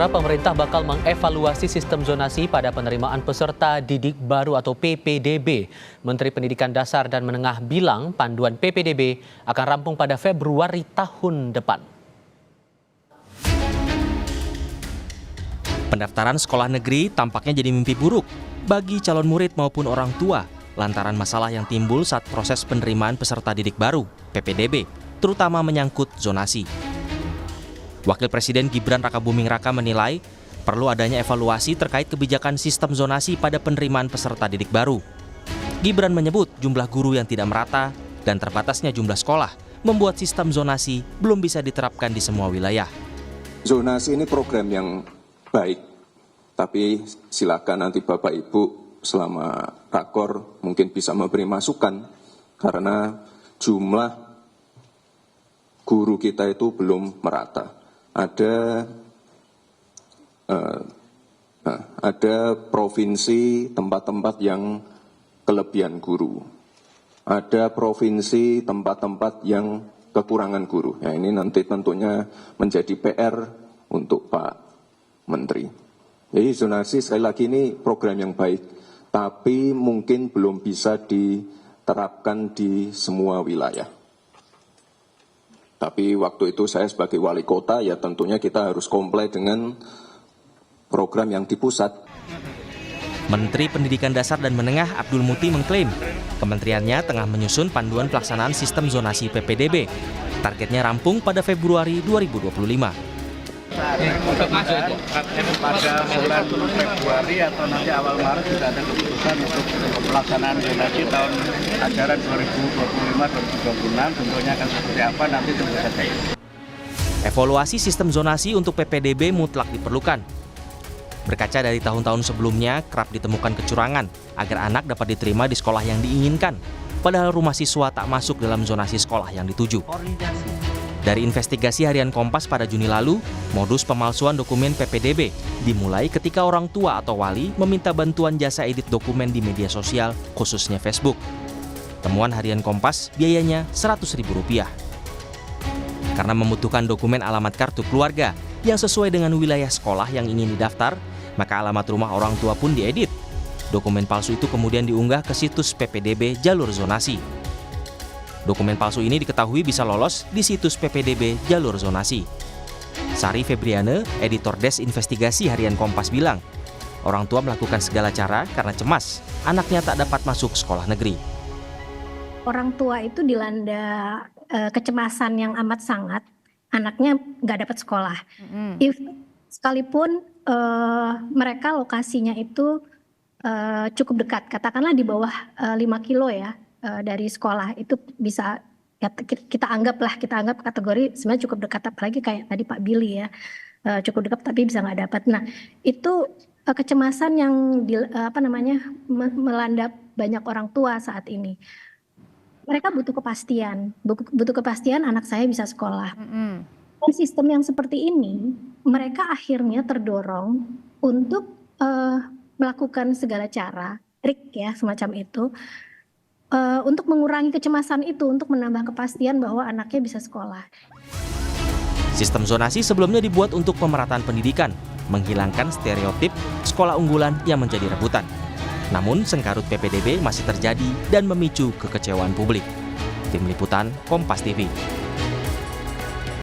Pemerintah bakal mengevaluasi sistem zonasi pada penerimaan peserta didik baru atau PPDB. Menteri Pendidikan Dasar dan Menengah bilang panduan PPDB akan rampung pada Februari tahun depan. Pendaftaran sekolah negeri tampaknya jadi mimpi buruk bagi calon murid maupun orang tua lantaran masalah yang timbul saat proses penerimaan peserta didik baru, PPDB, terutama menyangkut zonasi. Wakil Presiden Gibran Rakabuming Raka menilai perlu adanya evaluasi terkait kebijakan sistem zonasi pada penerimaan peserta didik baru. Gibran menyebut jumlah guru yang tidak merata dan terbatasnya jumlah sekolah membuat sistem zonasi belum bisa diterapkan di semua wilayah. Zonasi ini program yang baik, tapi silakan nanti Bapak Ibu selama rakor mungkin bisa memberi masukan karena jumlah guru kita itu belum merata. Ada provinsi tempat-tempat yang kelebihan guru, ada provinsi tempat-tempat yang kekurangan guru. Ya, ini nanti tentunya menjadi PR untuk Pak Menteri. Jadi zonasi sekali lagi ini program yang baik, tapi mungkin belum bisa diterapkan di semua wilayah. Tapi waktu itu saya sebagai wali kota ya tentunya kita harus komplain dengan program yang di pusat. Menteri Pendidikan Dasar dan Menengah Abdul Muti mengklaim kementeriannya tengah menyusun panduan pelaksanaan sistem zonasi PPDB. Targetnya rampung pada Februari 2025. Untuk pada bulan Februari atau nanti awal Maret sudah ada keputusan untuk pelaksanaan zonasi tahun ajaran 2025-2026. Bentuknya akan seperti apa nanti tunggu saja. Evaluasi sistem zonasi untuk PPDB mutlak diperlukan. Berkaca dari tahun-tahun sebelumnya, kerap ditemukan kecurangan agar anak dapat diterima di sekolah yang diinginkan, padahal rumah siswa tak masuk dalam zonasi sekolah yang dituju. Dari investigasi harian Kompas pada Juni lalu, modus pemalsuan dokumen PPDB dimulai ketika orang tua atau wali meminta bantuan jasa edit dokumen di media sosial, khususnya Facebook. Temuan harian Kompas biayanya Rp100.000. Karena membutuhkan dokumen alamat kartu keluarga yang sesuai dengan wilayah sekolah yang ingin didaftar, maka alamat rumah orang tua pun diedit. Dokumen palsu itu kemudian diunggah ke situs PPDB jalur zonasi. Dokumen palsu ini diketahui bisa lolos di situs PPDB jalur zonasi. Sari Febriane, editor Des Investigasi Harian Kompas bilang, orang tua melakukan segala cara karena cemas anaknya tak dapat masuk sekolah negeri. Orang tua itu dilanda kecemasan yang amat sangat, anaknya nggak dapat sekolah. Sekalipun mereka lokasinya itu cukup dekat, katakanlah di bawah 5 kilo ya. Dari sekolah itu bisa ya, kita anggap kategori sebenarnya cukup dekat, apalagi kayak tadi Pak Billy ya, cukup dekat tapi bisa nggak dapat. Nah itu kecemasan yang melanda banyak orang tua saat ini. Mereka butuh kepastian anak saya bisa sekolah. Dan sistem yang seperti ini mereka akhirnya terdorong untuk melakukan segala cara, trik ya semacam itu. Untuk mengurangi kecemasan itu, untuk menambah kepastian bahwa anaknya bisa sekolah. Sistem zonasi sebelumnya dibuat untuk pemerataan pendidikan, menghilangkan stereotip sekolah unggulan yang menjadi rebutan. Namun, sengkarut PPDB masih terjadi dan memicu kekecewaan publik. Tim Liputan, Kompas TV.